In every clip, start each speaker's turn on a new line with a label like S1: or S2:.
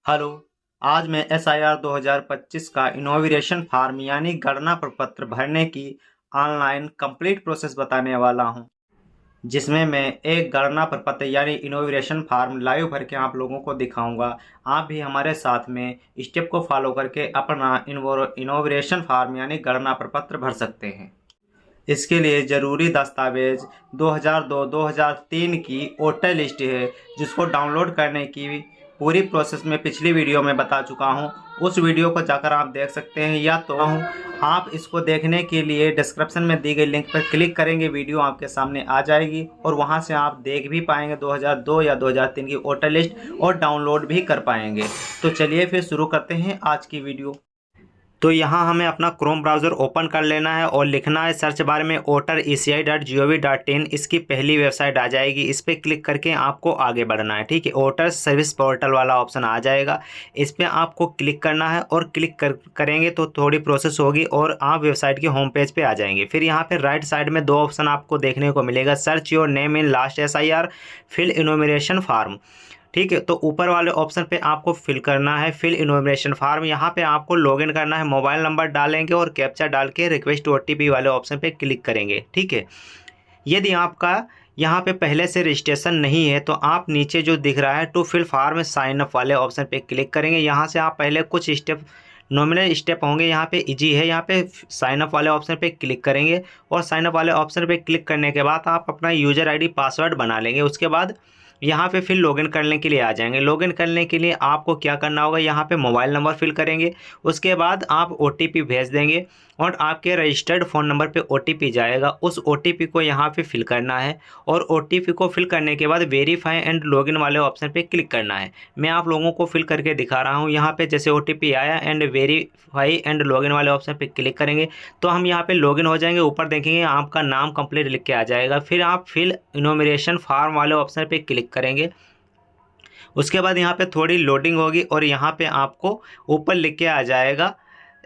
S1: Hello. आज मैं SIR 2025 का इनॉग्रेशन फॉर्म यानी गणना प्रपत्र भरने की ऑनलाइन कंप्लीट प्रोसेस बताने वाला हूं, जिसमें मैं एक गणना प्रपत्र यानी इनॉग्रेशन फॉर्म लाइव भर के आप लोगों को दिखाऊंगा। आप भी हमारे साथ में स्टेप को फॉलो करके अपना इनॉग्रेशन फॉर्म यानी गणना प्रपत्र भर सकते हैं। इसके लिए ज़रूरी दस्तावेज 2002-2003 की वोटर लिस्ट है, जिसको डाउनलोड करने की पूरी प्रोसेस में पिछली वीडियो में बता चुका हूं। उस वीडियो को जाकर आप देख सकते हैं, या तो आप इसको देखने के लिए डिस्क्रिप्शन में दी गई लिंक पर क्लिक करेंगे, वीडियो आपके सामने आ जाएगी और वहां से आप देख भी पाएंगे 2002 या 2003 की वोटर लिस्ट और डाउनलोड भी कर पाएंगे। तो चलिए फिर शुरू करते हैं आज की वीडियो। तो यहाँ हमें अपना क्रोम ब्राउज़र ओपन कर लेना है और लिखना है सर्च बार में voter.eci.gov.in। इसकी पहली वेबसाइट आ जाएगी, इस पर क्लिक करके आपको आगे बढ़ना है। ठीक है, वोटर सर्विस पोर्टल वाला ऑप्शन आ जाएगा, इस पर आपको क्लिक करना है और क्लिक करेंगे तो थोड़ी प्रोसेस होगी और आप वेबसाइट के होम पेज पे आ जाएंगे। फिर यहाँ पे राइट साइड में दो ऑप्शन आपको देखने को मिलेगा, search your name in last SIR, fill enumeration form. ठीक है, तो ऊपर वाले ऑप्शन पे आपको फिल करना है फिल इनफॉर्मेशन फॉर्म। यहाँ पे आपको लॉगिन करना है, मोबाइल नंबर डालेंगे और कैप्चा डाल के रिक्वेस्ट OTP वाले ऑप्शन पे क्लिक करेंगे। ठीक है, यदि आपका यहाँ पे पहले से रजिस्ट्रेशन नहीं है तो आप नीचे जो दिख रहा है to fill form sign up वाले ऑप्शन पे क्लिक करेंगे। यहाँ से आप पहले कुछ स्टेप नॉमिनल स्टेप होंगे, यहाँ पे इजी है, यहाँ पे साइन अप वाले ऑप्शन पे क्लिक करेंगे और साइन अप वाले ऑप्शन पे क्लिक करने के बाद आप अपना यूज़र ID पासवर्ड बना लेंगे। उसके बाद यहाँ पे फिर लॉगिन करने के लिए आ जाएंगे। लॉगिन करने के लिए आपको क्या करना होगा, यहाँ पे मोबाइल नंबर फिल करेंगे, उसके बाद आप OTP भेज देंगे और आपके रजिस्टर्ड फ़ोन नंबर पे OTP जाएगा। उस OTP को यहाँ पे फिल करना है और OTP को फिल करने के बाद वेरीफाई एंड लॉगिन वाले ऑप्शन पे क्लिक करना है। मैं आप लोगों को फिल करके दिखा रहा हूँ। यहाँ पे जैसे OTP आया एंड वेरीफाई एंड लॉगिन वाले ऑप्शन पे क्लिक करेंगे तो हम यहाँ पे लॉगिन हो जाएंगे। ऊपर देखेंगे आपका नाम कंप्लीट लिख के आ जाएगा। फिर आप फिल इनोमिनेशन फॉर्म वाले ऑप्शन पे क्लिक करेंगे। उसके बाद यहाँ पे थोड़ी लोडिंग होगी और यहाँ पे आपको ऊपर लिख के आ जाएगा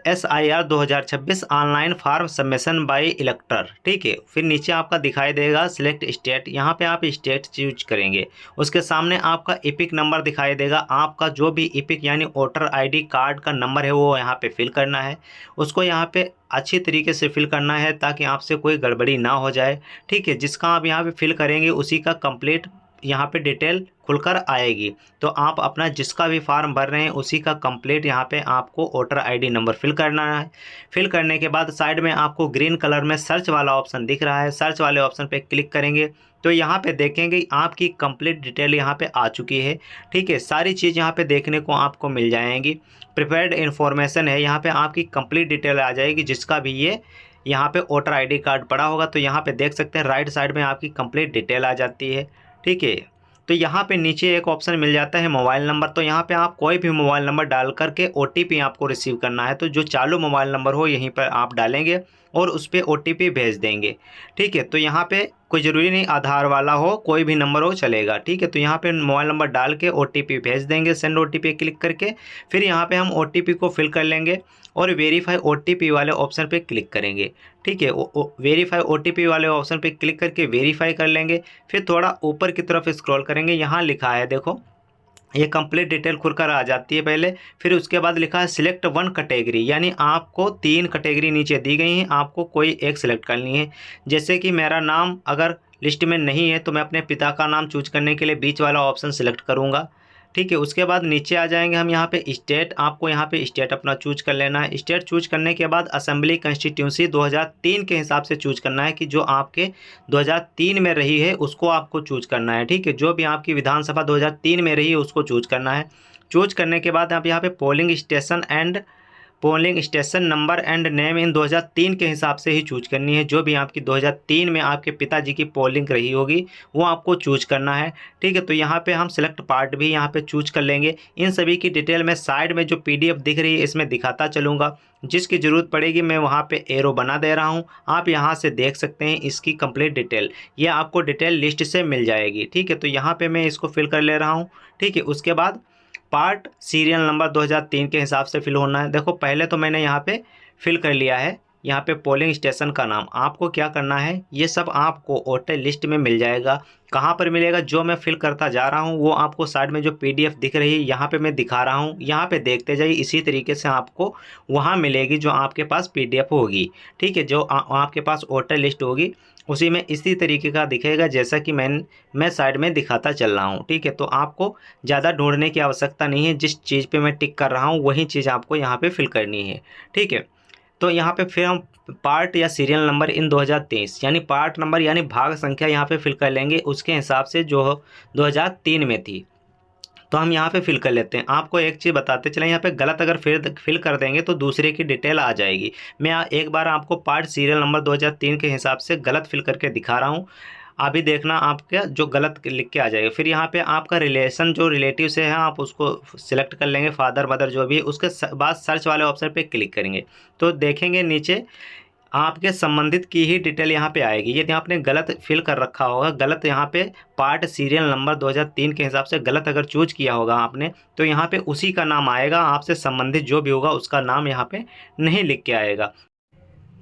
S1: SIR 2026 online form submission by elector. ठीक है, फिर नीचे आपका दिखाई देगा सिलेक्ट स्टेट, यहाँ पे आप स्टेट चूज करेंगे। उसके सामने आपका इपिक नंबर दिखाई देगा, आपका जो भी इपिक यानी वोटर ID कार्ड का नंबर है वो यहाँ पे फिल करना है। उसको यहाँ पे अच्छी तरीके से फिल करना है ताकि आपसे कोई गड़बड़ी ना हो जाए। ठीक है, जिसका आप यहाँ पे फिल करेंगे उसी का कंप्लीट यहाँ पे डिटेल खुलकर आएगी। तो आप अपना जिसका भी फॉर्म भर रहे हैं उसी का कंप्लीट यहाँ पे आपको वोटर ID नंबर फिल करना है। फिल करने के बाद साइड में आपको ग्रीन कलर में सर्च वाला ऑप्शन दिख रहा है, सर्च वाले ऑप्शन पे क्लिक करेंगे तो यहाँ पे देखेंगे आपकी कंप्लीट डिटेल यहाँ पे आ चुकी है। ठीक है, सारी चीज़ यहाँ पे देखने को आपको मिल जाएंगी। प्रिपेयर्ड इन्फॉर्मेशन है, यहाँ पे आपकी कंप्लीट डिटेल आ जाएगी, जिसका भी ये यहाँ पे वोटर ID कार्ड पड़ा होगा तो यहाँ पे देख सकते हैं राइट साइड में आपकी कंप्लीट डिटेल आ जाती है। ठीक है, तो यहाँ पे नीचे एक ऑप्शन मिल जाता है मोबाइल नंबर, तो यहाँ पे आप कोई भी मोबाइल नंबर डाल करके OTP आपको रिसीव करना है। तो जो चालू मोबाइल नंबर हो यहीं पर आप डालेंगे और उस पर OTP भेज देंगे। ठीक है, तो यहाँ पे कोई ज़रूरी नहीं आधार वाला हो, कोई भी नंबर हो चलेगा। ठीक है, तो यहाँ पे मोबाइल नंबर डाल के OTP भेज देंगे, सेंड OTP क्लिक करके। फिर यहाँ पे हम OTP को फिल कर लेंगे और वेरीफाई OTP वाले ऑप्शन पे क्लिक करेंगे। ठीक है, वेरीफाई OTP वाले ऑप्शन पे क्लिक करके वेरीफाई कर लेंगे। फिर थोड़ा ऊपर की तरफ स्क्रॉल करेंगे, यहाँ लिखा है देखो, ये कंप्लीट डिटेल खुलकर आ जाती है पहले। फिर उसके बाद लिखा है सिलेक्ट वन कैटेगरी, यानी आपको 3 कैटेगरी नीचे दी गई हैं, आपको कोई एक सिलेक्ट करनी है। जैसे कि मेरा नाम अगर लिस्ट में नहीं है तो मैं अपने पिता का नाम चूज करने के लिए बीच वाला ऑप्शन सिलेक्ट करूँगा। ठीक है, उसके बाद नीचे आ जाएंगे हम यहाँ पे स्टेट, आपको यहाँ पे स्टेट अपना चूज कर लेना है। स्टेट चूज करने के बाद असेंबली कंस्टिट्यूंसी 2003 के हिसाब से चूज करना है कि जो आपके 2003 में रही है उसको आपको चूज करना है। ठीक है, जो भी आपकी विधानसभा 2003 में रही है उसको चूज करना है। चूज करने के बाद आप यहाँ पे polling station number and name in 2003 के हिसाब से ही चूज करनी है। जो भी आपकी 2003 में आपके पिताजी की पोलिंग रही होगी वो आपको चूज करना है। ठीक है, तो यहाँ पे हम सिलेक्ट पार्ट भी यहाँ पे चूज कर लेंगे। इन सभी की डिटेल में साइड में जो PDF दिख रही है इसमें दिखाता चलूँगा, जिसकी ज़रूरत पड़ेगी मैं वहाँ पे एरो बना दे रहा हूँ। आप यहाँ से देख सकते हैं इसकी कंप्लीट डिटेल, ये आपको डिटेल लिस्ट से मिल जाएगी। ठीक है, तो यहाँ पे मैं इसको फिल कर ले रहा हूँ। ठीक है, उसके बाद पार्ट सीरियल नंबर 2003 के हिसाब से फिल होना है। देखो पहले तो मैंने यहाँ पे फिल कर लिया है यहाँ पे पोलिंग स्टेशन का नाम, आपको क्या करना है, ये सब आपको वोटर लिस्ट में मिल जाएगा। कहाँ पर मिलेगा, जो मैं फिल करता जा रहा हूँ वो आपको साइड में जो PDF दिख रही है यहाँ पे मैं दिखा रहा हूँ, यहाँ पे देखते जाइए। इसी तरीके से आपको वहाँ मिलेगी जो आपके पास PDF होगी, ठीक है, जो आपके पास वोटर लिस्ट होगी उसी में इसी तरीके का दिखेगा जैसा कि मैं साइड में दिखाता चल रहा हूँ, ठीक है। तो आपको ज़्यादा ढूंढने की आवश्यकता नहीं है, जिस चीज़ पे मैं टिक कर रहा हूँ वही चीज़ आपको यहाँ पे फिल करनी है, ठीक है। तो यहाँ पे फिर हम पार्ट या सीरियल नंबर इन 2023 यानी पार्ट नंबर यानी भाग संख्या यहाँ पे फिल कर लेंगे उसके हिसाब से जो 2003 में थी, तो हम यहाँ पे फिल कर लेते हैं। आपको एक चीज़ बताते चलें, यहाँ पे गलत अगर फिल कर देंगे तो दूसरे की डिटेल आ जाएगी। मैं एक बार आपको पार्ट सीरियल नंबर 2003 के हिसाब से गलत फिल करके दिखा रहा हूँ, अभी देखना आपका जो गलत लिख के आ जाएगा। फिर यहाँ पे आपका रिलेशन जो रिलेटिव से है आप उसको सिलेक्ट कर लेंगे, फादर मदर जो भी है। उसके बाद सर्च वाले ऑप्शन पे क्लिक करेंगे तो देखेंगे नीचे आपके संबंधित की ही डिटेल यहाँ पे आएगी। यदि आपने गलत फिल कर रखा होगा, गलत यहाँ पे पार्ट सीरियल नंबर 2003 के हिसाब से गलत अगर चूज किया होगा आपने, तो यहाँ पे उसी का नाम आएगा, आपसे संबंधित जो भी होगा उसका नाम यहाँ पे नहीं लिख के आएगा।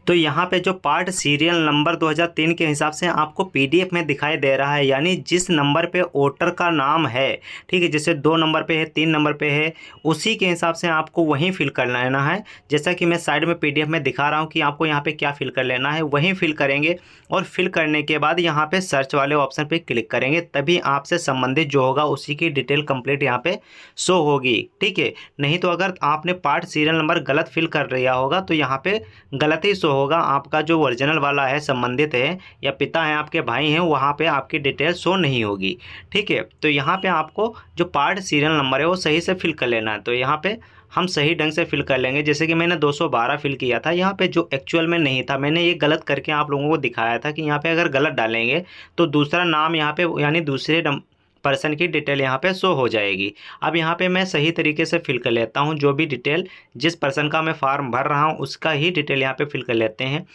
S1: तो यहाँ पे जो पार्ट सीरियल नंबर 2003 के हिसाब से आपको PDF में दिखाई दे रहा है, यानी जिस नंबर पे वोटर का नाम है, ठीक है, जैसे 2 नंबर पे है, 3 नंबर पे है, उसी के हिसाब से आपको वहीं फिल कर लेना है। जैसा कि मैं साइड में PDF में दिखा रहा हूँ कि आपको यहाँ पे क्या फिल कर लेना है, वहीं फिल करेंगे। और फिल करने के बाद यहाँ पे सर्च वाले ऑप्शन पे क्लिक करेंगे, तभी आपसे संबंधित जो होगा उसी की डिटेल कंप्लीट यहाँ पे शो होगी, ठीक है। नहीं तो अगर आपने पार्ट सीरियल नंबर गलत फिल कर लिया होगा तो यहाँ पे गलत ही शो होगा, आपका जो ओरिजिनल वाला है, संबंधित है या पिता हैं, आपके भाई हैं, वहाँ पे आपकी डिटेल शो नहीं होगी, ठीक है। तो यहाँ पे आपको जो पार्ट सीरियल नंबर है वो सही से फिल कर लेना है। तो यहाँ पे हम सही ढंग से फिल कर लेंगे। जैसे कि मैंने 212 फिल किया था, यहाँ पे जो एक्चुअल में नहीं था, मैंने ये गलत करके आप लोगों को दिखाया था कि यहाँ पे अगर गलत डालेंगे तो दूसरा नाम यहाँ पे यानी दूसरे पर्सन की डिटेल यहाँ पे शो हो जाएगी। अब यहाँ पे मैं सही तरीके से फिल कर लेता हूँ, जो भी डिटेल जिस पर्सन का मैं फॉर्म भर रहा हूँ उसका ही डिटेल यहाँ पे फिल कर लेते हैं,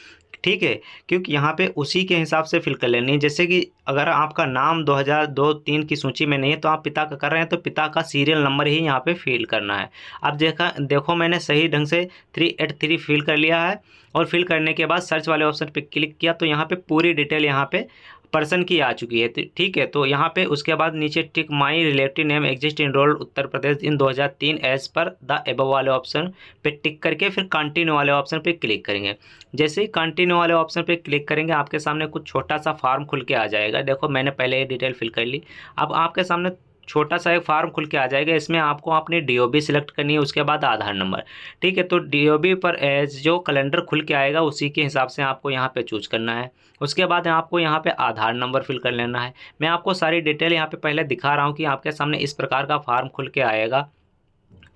S1: ठीक है, क्योंकि यहाँ पे उसी के हिसाब से फिल कर लेनी है। जैसे कि अगर आपका नाम 2002-3 की सूची में नहीं है तो आप पिता का कर रहे हैं तो पिता का सीरियल नंबर ही यहाँ पे फिल करना है। अब देखो मैंने सही ढंग से 383 फिल कर लिया है, और फिल करने के बाद सर्च वाले ऑप्शन पे क्लिक किया तो यहाँ पे पूरी डिटेल यहाँ पे पर्सन की आ चुकी है, ठीक है। तो यहाँ पे उसके बाद नीचे tick my relative name exist enrolled Uttar Pradesh in 2003 as per the above वाले ऑप्शन पे टिक करके फिर कंटिन्यू वाले ऑप्शन पे क्लिक करेंगे। जैसे ही कंटिन्यू वाले ऑप्शन पे क्लिक करेंगे आपके सामने कुछ छोटा सा फॉर्म खुल के आ जाएगा। देखो मैंने पहले ये डिटेल फिल कर ली, अब आपके सामने छोटा सा एक फार्म खुल के आ जाएगा। इसमें आपको अपनी DOB सिलेक्ट करनी है, उसके बाद आधार नंबर, ठीक है। तो DOB पर एज जो कैलेंडर खुल के आएगा उसी के हिसाब से आपको यहाँ पे चूज करना है। उसके बाद आपको यहाँ पे आधार नंबर फिल कर लेना है। मैं आपको सारी डिटेल यहाँ पे पहले दिखा रहा हूँ कि आपके सामने इस प्रकार का फार्म खुल के आएगा,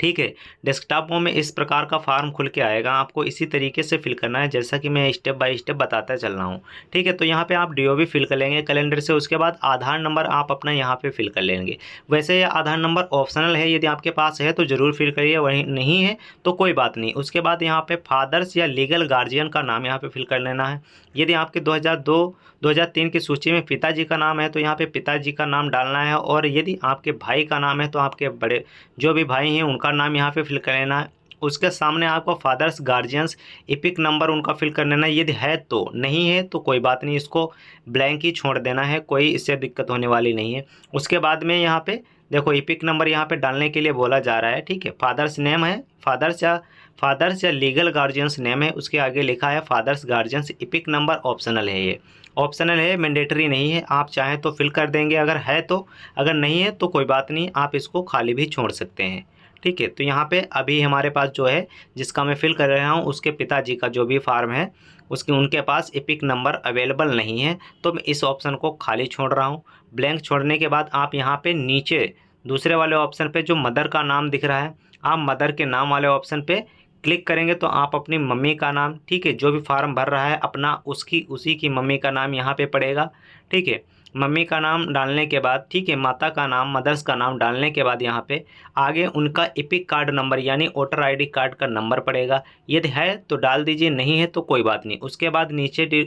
S1: ठीक है। डेस्कटॉप में इस प्रकार का फार्म खुल के आएगा, आपको इसी तरीके से फिल करना है जैसा कि मैं स्टेप बाय स्टेप बताता चल रहा हूँ, ठीक है। तो यहाँ पे आप DOB फिल कर लेंगे कैलेंडर से, उसके बाद आधार नंबर आप अपना यहाँ पे फिल कर लेंगे। वैसे ये आधार नंबर ऑप्शनल है, यदि आपके पास है तो ज़रूर फिल करिए, वही नहीं है तो कोई बात नहीं। उसके बाद यहाँ पे फादर्स या लीगल गार्जियन का नाम यहाँ पे फिल कर लेना है। यदि आपके 2002-2003 की सूची में पिताजी का नाम है तो यहाँ पे पिताजी का नाम डालना है, और यदि आपके भाई का नाम है तो आपके बड़े जो भी भाई हैं उनका नाम यहाँ पे फिल कर लेना है। उसके सामने आपको फादर्स गार्जियंस इपिक नंबर उनका फिल कर लेना है, यदि है तो, नहीं है तो कोई बात नहीं, इसको ब्लैंक ही छोड़ देना है, कोई इससे दिक्कत होने वाली नहीं है। उसके बाद में यहाँ पे देखो इपिक नंबर यहाँ पे डालने के लिए बोला जा रहा है, ठीक है। फादर्स नेम है, फादर्स या लीगल गार्जियंस नेम है, उसके आगे लिखा है father's guardian's EPIC number optional है। ये ऑप्शनल है, मैंडेटरी नहीं है, आप चाहें तो फिल कर देंगे अगर है तो, अगर नहीं है तो कोई बात नहीं, आप इसको खाली भी छोड़ सकते हैं, ठीक है। तो यहाँ पे अभी हमारे पास जो है जिसका मैं फिल कर रहा हूँ उसके पिताजी का जो भी फार्म है उनके पास इपिक नंबर अवेलेबल नहीं है, तो मैं इस ऑप्शन को खाली छोड़ रहा हूँ। ब्लैंक छोड़ने के बाद आप यहाँ पे नीचे दूसरे वाले ऑप्शन पे जो मदर का नाम दिख रहा है, आप मदर के नाम वाले ऑप्शन पे क्लिक करेंगे तो आप अपनी मम्मी का नाम, ठीक है, जो भी फार्म भर रहा है अपना उसी की मम्मी का नाम यहाँ पे पड़ेगा, ठीक है। मम्मी का नाम डालने के बाद, ठीक है, माता का नाम, मदर्स का नाम डालने के बाद यहाँ पे आगे उनका इपिक कार्ड नंबर यानी वोटर ID कार्ड का नंबर पड़ेगा। यदि है तो डाल दीजिए, नहीं है तो कोई बात नहीं। उसके बाद नीचे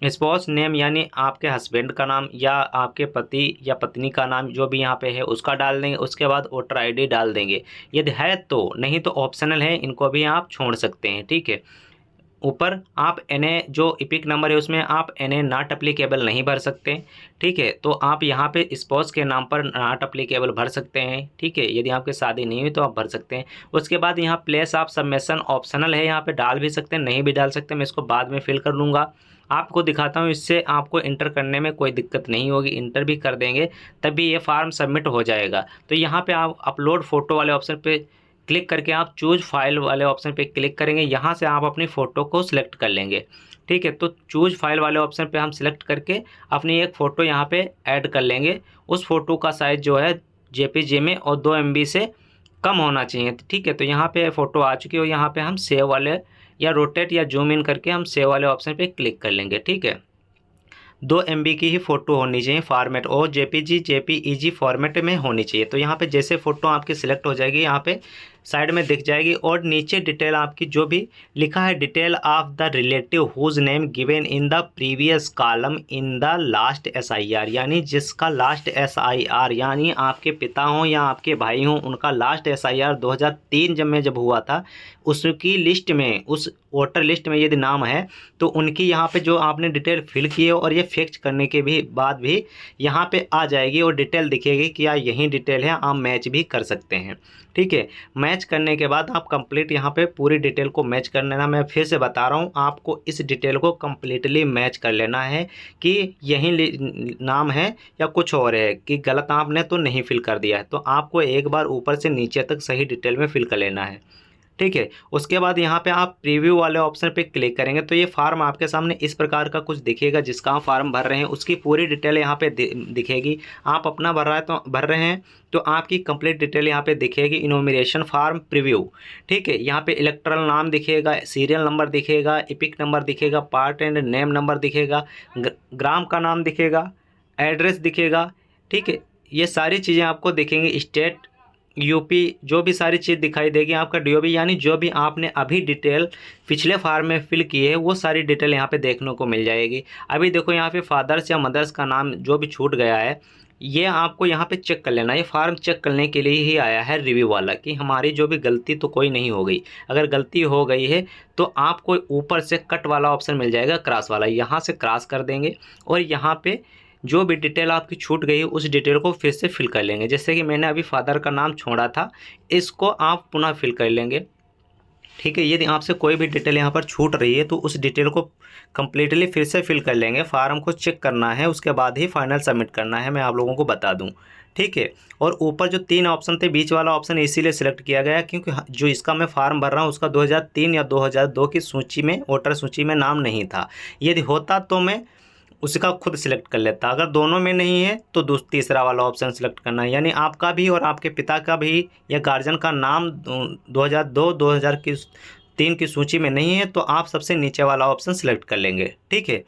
S1: स्पाउस नेम यानी आपके हस्बैंड का नाम या आपके पति या पत्नी का नाम जो भी यहाँ पे है उसका डाल देंगे। उसके बाद वोटर ID डाल देंगे, यदि है तो, नहीं तो ऑप्शनल है, इनको भी आप छोड़ सकते हैं, ठीक है।
S2: ऊपर आप NA जो इपिक नंबर है उसमें आप NA नॉट अप्लीकेबल नहीं भर सकते, ठीक है। तो आप यहाँ पे स्पाउस के नाम पर नॉट अप्लीकेबल भर सकते हैं, ठीक है। यदि आपकी शादी नहीं हुई तो आप भर सकते हैं। उसके बाद यहाँ प्लेस ऑफ सबमिशन ऑप्शनल है, यहाँ पे डाल भी सकते हैं, नहीं भी डाल सकते, मैं इसको बाद में फिल कर लूँगा। आपको दिखाता हूँ, इससे आपको इंटर करने में कोई दिक्कत नहीं होगी। इंटर भी कर देंगे तभी ये फार्म सबमिट हो जाएगा। तो यहाँ पे आप अपलोड फ़ोटो वाले ऑप्शन पे क्लिक करके आप चूज़ फाइल वाले ऑप्शन पे क्लिक करेंगे। यहाँ से आप अपनी फ़ोटो को सिलेक्ट कर लेंगे, ठीक है। तो चूज़ फाइल वाले ऑप्शन पे हम सिलेक्ट करके अपनी एक फ़ोटो यहाँ पे ऐड कर लेंगे। उस फ़ोटो का साइज़ जो है JPG में और 2 MB से कम होना चाहिए, ठीक है। तो यहाँ पे फ़ोटो आ चुकी है और यहाँ पे हम सेव वाले या रोटेट या जूम इन करके हम सेव वाले ऑप्शन पे क्लिक कर लेंगे, ठीक है। 2 MB की ही फ़ोटो होनी चाहिए फॉर्मेट, और JPG फॉर्मेट में होनी चाहिए। तो यहाँ पे जैसे फ़ोटो आपकी सिलेक्ट हो जाएगी, यहाँ पे साइड में दिख जाएगी और नीचे डिटेल आपकी जो भी लिखा है, detail of the relative whose name given in the previous column in the last SIR, यानी जिसका लास्ट SIR यानी आपके पिता हों या आपके भाई हों, उनका लास्ट SIR 2003 जब हुआ था, उसकी लिस्ट में, उस वोटर लिस्ट में यदि नाम है तो उनकी यहाँ पे जो आपने डिटेल फिल की है और ये फिक्स करने के भी बाद भी यहाँ पे आ जाएगी और डिटेल दिखेगी कि यार यही डिटेल है, आप मैच भी कर सकते हैं, ठीक है। मैच करने के बाद आप कंप्लीट यहाँ पे पूरी डिटेल को मैच कर लेना। मैं फिर से बता रहा हूँ, आपको इस डिटेल को कंप्लीटली मैच कर लेना है कि यही नाम है या कुछ और है, कि गलत आपने तो नहीं फिल कर दिया है। तो आपको एक बार ऊपर से नीचे तक सही डिटेल में फिल कर लेना है, ठीक है। उसके बाद यहाँ पे आप प्रीव्यू वाले ऑप्शन पे क्लिक करेंगे तो ये फार्म आपके सामने इस प्रकार का कुछ दिखेगा, जिसका आप फार्म भर रहे हैं उसकी पूरी डिटेल यहाँ पे दिखेगी। आप अपना भर रहे हैं तो आपकी कंप्लीट डिटेल यहाँ पे दिखेगी। इनोमिनेशन फार्म प्रीव्यू, ठीक है। यहाँ पे इलेक्टरल नाम दिखेगा, सीरियल नंबर दिखेगा, इपिक नंबर दिखेगा, पार्ट एंड नेम नंबर दिखेगा, ग्राम का नाम दिखेगा, एड्रेस दिखेगा, ठीक है। ये सारी चीज़ें आपको दिखेंगी। स्टेट, UP, जो भी सारी चीज़ दिखाई देगी। आपका DOB, यानी जो भी आपने अभी डिटेल पिछले फार्म में फिल की है वो सारी डिटेल यहाँ पे देखने को मिल जाएगी। अभी देखो यहाँ पे फादर्स या मदर्स का नाम जो भी छूट गया है, ये आपको यहाँ पे चेक कर लेना। ये फार्म चेक करने के लिए ही आया है रिव्यू वाला, कि हमारी जो भी गलती तो कोई नहीं हो गई। अगर गलती हो गई है तो आपको ऊपर से कट वाला ऑप्शन मिल जाएगा, क्रॉस वाला, यहाँ से क्रॉस कर देंगे और यहाँ पे जो भी डिटेल आपकी छूट गई है उस डिटेल को फिर से फिल कर लेंगे। जैसे कि मैंने अभी फादर का नाम छोड़ा था, इसको आप पुनः फिल कर लेंगे, ठीक है। यदि आपसे कोई भी डिटेल यहाँ पर छूट रही है तो उस डिटेल को कम्प्लीटली फिर से फिल कर लेंगे। फार्म को चेक करना है, उसके बाद ही फाइनल सबमिट करना है, मैं आप लोगों को बता दूँ, ठीक है। और ऊपर जो 3 ऑप्शन थे, बीच वाला ऑप्शन इसीलिए सिलेक्ट किया गया क्योंकि जो इसका मैं फार्म भर रहा हूँ उसका 2003 या 2002 की सूची में, वोटर सूची में नाम नहीं था। यदि होता तो मैं उसका खुद सिलेक्ट कर लेता। अगर दोनों में नहीं है तो तीसरा वाला ऑप्शन सिलेक्ट करना है, यानी आपका भी और आपके पिता का भी या गार्जियन का नाम 2002-2003 की सूची में नहीं है तो आप सबसे नीचे वाला ऑप्शन सिलेक्ट कर लेंगे, ठीक है।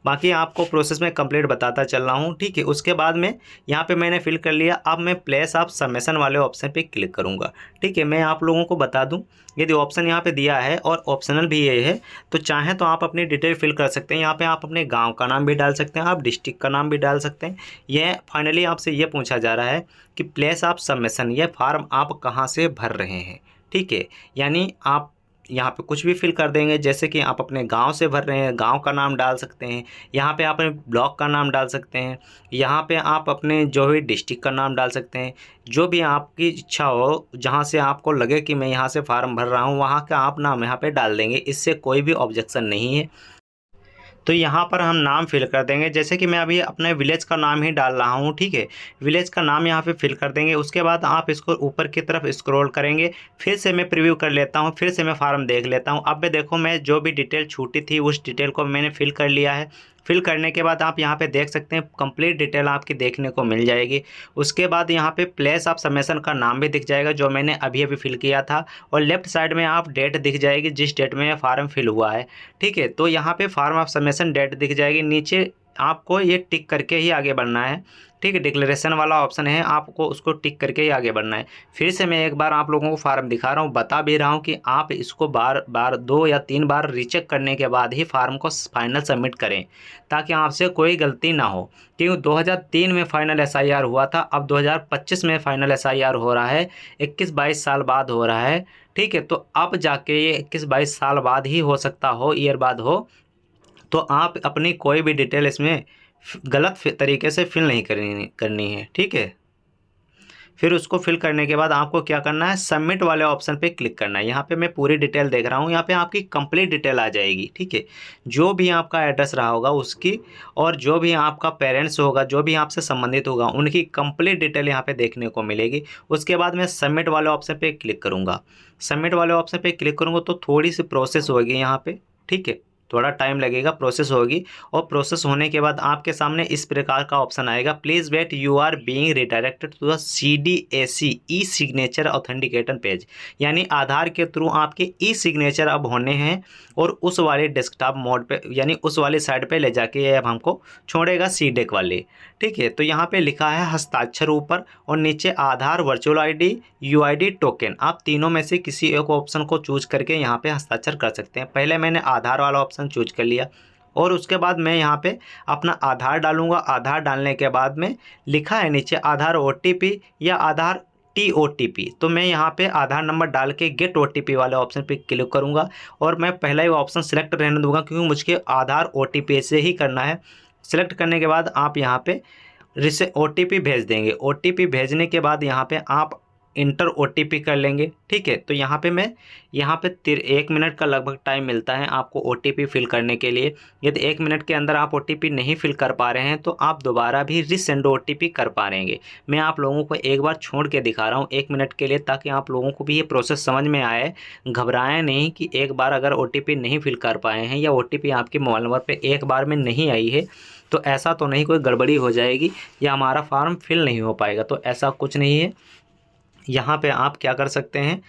S2: बाकी आपको प्रोसेस में कंप्लीट बताता चल रहा हूँ, ठीक है। उसके बाद में यहाँ पे मैंने फिल कर लिया। अब मैं प्लेस ऑफ सबमिशन वाले ऑप्शन पे क्लिक करूँगा, ठीक है। मैं आप लोगों को बता दूँ, यदि ऑप्शन यहाँ पे दिया है और ऑप्शनल भी ये है तो चाहें तो आप अपनी डिटेल फिल कर सकते हैं। यहाँ पे आप अपने गांव का नाम भी डाल सकते हैं, आप डिस्ट्रिक्ट का नाम भी डाल सकते हैं। यह फाइनली आपसे ये पूछा जा रहा है कि प्लेस ऑफ सबमिशन, यह फार्म आप कहाँ से भर रहे हैं, ठीक है। यानी आप यहाँ पे कुछ भी फिल कर देंगे, जैसे कि आप अपने गांव से भर रहे हैं, गांव का नाम डाल सकते हैं। यहाँ पे आप अपने ब्लॉक का नाम डाल सकते हैं। यहाँ पे आप अपने जो भी डिस्ट्रिक्ट का नाम डाल सकते हैं। जो भी आपकी इच्छा हो, जहाँ से आपको लगे कि मैं यहाँ से फार्म भर रहा हूँ वहाँ का आप नाम यहाँ पे डाल देंगे, इससे कोई भी ऑब्जेक्शन नहीं है। तो यहाँ पर हम नाम फिल कर देंगे, जैसे कि मैं अभी अपने विलेज का नाम ही डाल रहा हूँ, ठीक है। विलेज का नाम यहाँ पे फिल कर देंगे। उसके बाद आप इसको ऊपर की तरफ स्क्रॉल करेंगे। फिर से मैं प्रीव्यू कर लेता हूँ, फिर से मैं फार्म देख लेता हूँ। अब मैं देखो, मैं जो भी डिटेल छूटी थी उस डिटेल को मैंने फिल कर लिया है। फिल करने के बाद आप यहाँ पे देख सकते हैं कंप्लीट डिटेल आपकी देखने को मिल जाएगी। उसके बाद यहाँ पे प्लेस ऑफ सबमिशन का नाम भी दिख जाएगा जो मैंने अभी अभी फिल किया था, और लेफ्ट साइड में आप डेट दिख जाएगी जिस डेट में फार्म फिल हुआ है, ठीक है। तो यहाँ पे फार्म ऑफ सबमिशन डेट दिख जाएगी। नीचे आपको ये टिक करके ही आगे बढ़ना है, ठीक है। डिक्लेरेशन वाला ऑप्शन है, आपको उसको टिक करके ही आगे बढ़ना है। फिर से मैं एक बार आप लोगों को फार्म दिखा रहा हूँ, बता भी रहा हूँ कि आप इसको बार बार 2 या 3 बार रीचेक करने के बाद ही फार्म को फाइनल सबमिट करें, ताकि आपसे कोई गलती ना हो। क्योंकि 2003 में फाइनल SIR हुआ था, अब 2025 में फाइनल SIR हो रहा है, 21-22 साल बाद हो रहा है, ठीक है। तो अब जाके ये 21-22 साल बाद ही हो सकता हो, ईयर बाद हो, तो आप अपनी कोई भी डिटेल इसमें गलत तरीके से फिल नहीं करनी है, ठीक है। फिर उसको फिल करने के बाद आपको क्या करना है, सबमिट वाले ऑप्शन पे क्लिक करना है। यहाँ पे मैं पूरी डिटेल देख रहा हूँ, यहाँ पे आपकी कंप्लीट डिटेल आ जाएगी, ठीक है। जो भी आपका एड्रेस रहा होगा उसकी, और जो भी आपका पेरेंट्स होगा, जो भी आपसे संबंधित होगा, उनकी कंप्लीट डिटेल यहाँ पे देखने को मिलेगी। उसके बाद मैं सबमिट वाले ऑप्शन पे क्लिक करूँगा। सबमिट वाले ऑप्शन पे क्लिक करूँगा तो थोड़ी सी प्रोसेस होगी यहाँ पे, ठीक है, थोड़ा टाइम लगेगा, प्रोसेस होगी। और प्रोसेस होने के बाद आपके सामने इस प्रकार का ऑप्शन आएगा, please wait, you are being redirected to the CDAC E signature authentication page. यानी आधार के थ्रू आपके ई सिग्नेचर अब होने हैं, और उस वाले डेस्कटॉप मोड पे, यानी उस वाली साइड पे ले जाके ये अब हमको छोड़ेगा CDAC वाले, ठीक है। तो यहाँ पे लिखा है हस्ताक्षर ऊपर, और नीचे आधार, वर्चुअल ID, UID, टोकन। आप तीनों में से किसी एक ऑप्शन को चूज करके यहाँ पे हस्ताक्षर कर सकते हैं। पहले मैंने आधार वाला ऑप्शन चूज कर लिया, और उसके बाद मैं यहाँ पे अपना आधार डालूंगा। आधार डालने के बाद में लिखा है नीचे आधार OTP या आधार TOTP, तो मैं यहाँ पे आधार नंबर डाल के गेट OTP वाले ऑप्शन पे क्लिक करूँगा, और मैं पहला ही ऑप्शन सेलेक्ट रहने दूंगा, क्योंकि मुझे आधार OTP से ही करना है। सेलेक्ट करने के बाद आप यहाँ पे OTP भेज देंगे। OTP भेजने के बाद यहाँ पे आप इंटर OTP कर लेंगे, ठीक है। तो यहाँ पे मैं 1 मिनट का लगभग टाइम मिलता है आपको OTP फिल करने के लिए। यदि 1 मिनट के अंदर आप OTP नहीं फिल कर पा रहे हैं तो आप दोबारा भी रीसेंड OTP कर पा रहेंगे। मैं आप लोगों को एक बार छोड़ के दिखा रहा हूँ 1 मिनट के लिए, ताकि आप लोगों को भी ये प्रोसेस समझ में आए। घबराएं नहीं कि एक बार अगर OTP नहीं फिल कर पाए हैं, या OTP आपके मोबाइल नंबर पर एक बार में नहीं आई है, तो ऐसा तो नहीं कोई गड़बड़ी हो जाएगी या हमारा फॉर्म फिल नहीं हो पाएगा, तो ऐसा कुछ नहीं है। यहाँ पे आप क्या कर सकते हैं,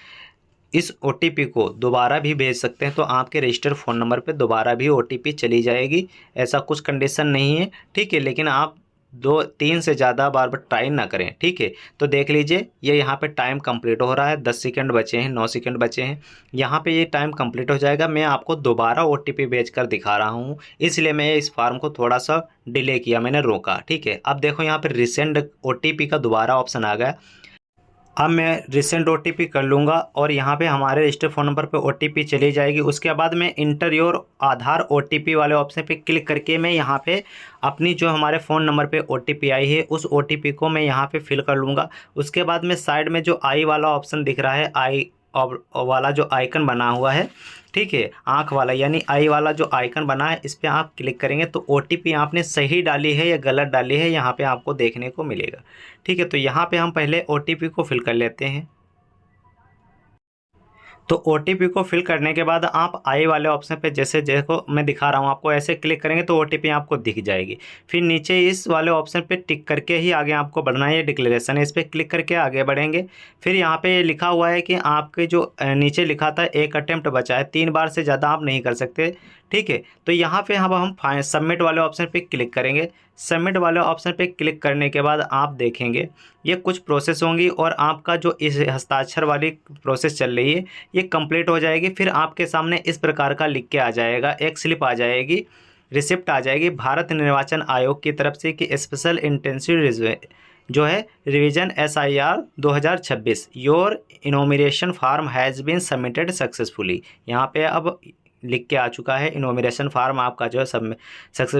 S2: इस OTP को दोबारा भी भेज सकते हैं, तो आपके रजिस्टर्ड फ़ोन नंबर पे दोबारा भी OTP चली जाएगी। ऐसा कुछ कंडीशन नहीं है, ठीक है। लेकिन आप 2-3 से ज़्यादा बार ट्राई ना करें, ठीक है। तो देख लीजिए ये यहाँ पे टाइम कंप्लीट हो रहा है, 10 सेकंड बचे हैं, 9 सेकंड बचे हैं। यहाँ पे ये टाइम कंप्लीट हो जाएगा। मैं आपको दोबारा OTP भेज कर दिखा रहा हूँ, इसलिए मैं इस फॉर्म को थोड़ा सा डिले किया, मैंने रोका, ठीक है। अब देखो यहाँ पर रिसेंड OTP का दोबारा ऑप्शन आ गया। अब मैं रिसेंट OTP कर लूँगा, और यहाँ पे हमारे रजिस्टर्ड फ़ोन नंबर पे OTP चली जाएगी। उसके बाद मैं इंटर योर आधार OTP वाले ऑप्शन पे क्लिक करके मैं यहाँ पे अपनी जो हमारे फ़ोन नंबर पे OTP आई है उस OTP को मैं यहाँ पे फिल कर लूँगा। उसके बाद में साइड में जो आई वाला ऑप्शन दिख रहा है, आई वाला जो आइकन बना हुआ है, ठीक है, आँख वाला, यानी आई वाला जो आइकन बना है, इस पर आप क्लिक करेंगे तो OTP आपने सही डाली है या गलत डाली है यहाँ पे आपको देखने को मिलेगा, ठीक है। तो यहाँ पे हम पहले OTP को फिल कर लेते हैं। तो OTP को फिल करने के बाद आप आई वाले ऑप्शन पे, जैसे देखो मैं दिखा रहा हूँ आपको, ऐसे क्लिक करेंगे तो OTP आपको दिख जाएगी। फिर नीचे इस वाले ऑप्शन पे टिक करके ही आगे आपको बढ़ना है, ये डिक्लेरेशन है, इस पर क्लिक करके आगे बढ़ेंगे। फिर यहाँ पे लिखा हुआ है कि आपके जो नीचे लिखा था 1 अटेम्प्ट बचा है, 3 बार से ज़्यादा आप नहीं कर सकते, ठीक है। तो यहाँ पे हम सबमिट वाले ऑप्शन पे क्लिक करेंगे। सबमिट वाले ऑप्शन पे क्लिक करने के बाद आप देखेंगे ये कुछ प्रोसेस होंगी, और आपका जो इस हस्ताक्षर वाली प्रोसेस चल रही है ये कंप्लीट हो जाएगी। फिर आपके सामने इस प्रकार का लिख के आ जाएगा, एक स्लिप आ जाएगी, रिसिप्ट आ जाएगी भारत निर्वाचन आयोग की तरफ से कि स्पेशल इंटेंसिव जो है revision SIR 2026 your enumeration form has been submitted successfully. यहाँ पे अब लिख के आ चुका है, इनोमिनेशन फार्म आपका जो है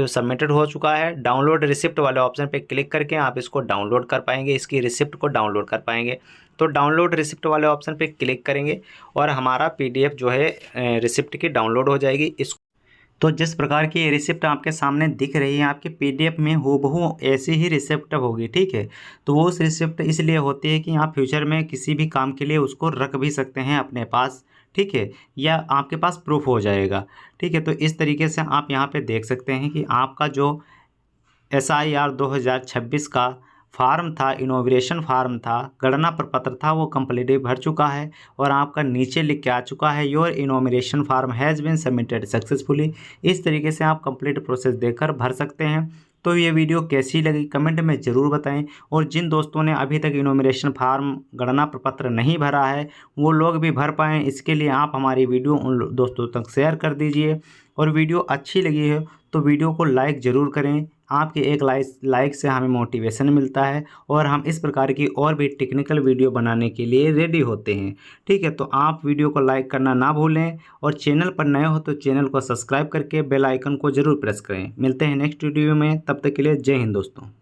S2: सबमिटेड हो चुका है। डाउनलोड रिसिप्ट वाले ऑप्शन पे क्लिक करके आप इसको डाउनलोड कर पाएंगे, इसकी रिसिप्ट को डाउनलोड कर पाएंगे। तो डाउनलोड रिसिप्ट वाले ऑप्शन पे क्लिक करेंगे और हमारा PDF जो है रिसिप्ट की डाउनलोड हो जाएगी। इस तो जिस प्रकार की ये रिसिप्ट आपके सामने दिख रही है आपके PDF में हूबहू ऐसी ही रिसिप्ट होगी, ठीक है। तो वो उस रिसिप्ट इसलिए होती है कि आप फ्यूचर में किसी भी काम के लिए उसको रख भी सकते हैं अपने पास, ठीक है, या आपके पास प्रूफ हो जाएगा, ठीक है। तो इस तरीके से आप यहाँ पे देख सकते हैं कि आपका जो SIR 2026 का
S1: फार्म था, इनॉग्रेशन फार्म था, गणना प्रपत्र था, वो कंप्लीटली भर चुका है और आपका नीचे लिख के आ चुका है your enumeration form has been submitted successfully. इस तरीके से आप कंप्लीट प्रोसेस देकर भर सकते हैं। तो ये वीडियो कैसी लगी कमेंट में ज़रूर बताएं और जिन दोस्तों ने अभी तक इनॉमिनेशन फार्म गणना प्रपत्र नहीं भरा है वो लोग भी भर पाएँ, इसके लिए आप हमारी वीडियो उन दोस्तों तक शेयर कर दीजिए। और वीडियो अच्छी लगी है तो वीडियो को लाइक ज़रूर करें, आपके एक लाइक से हमें मोटिवेशन मिलता है और हम इस प्रकार की और भी टेक्निकल वीडियो बनाने के लिए रेडी होते हैं। ठीक है, तो आप वीडियो को लाइक करना ना भूलें और चैनल पर नए हो तो चैनल को सब्सक्राइब करके बेल आइकन को ज़रूर प्रेस करें। मिलते हैं नेक्स्ट वीडियो में, तब तक के लिए जय हिंद दोस्तों।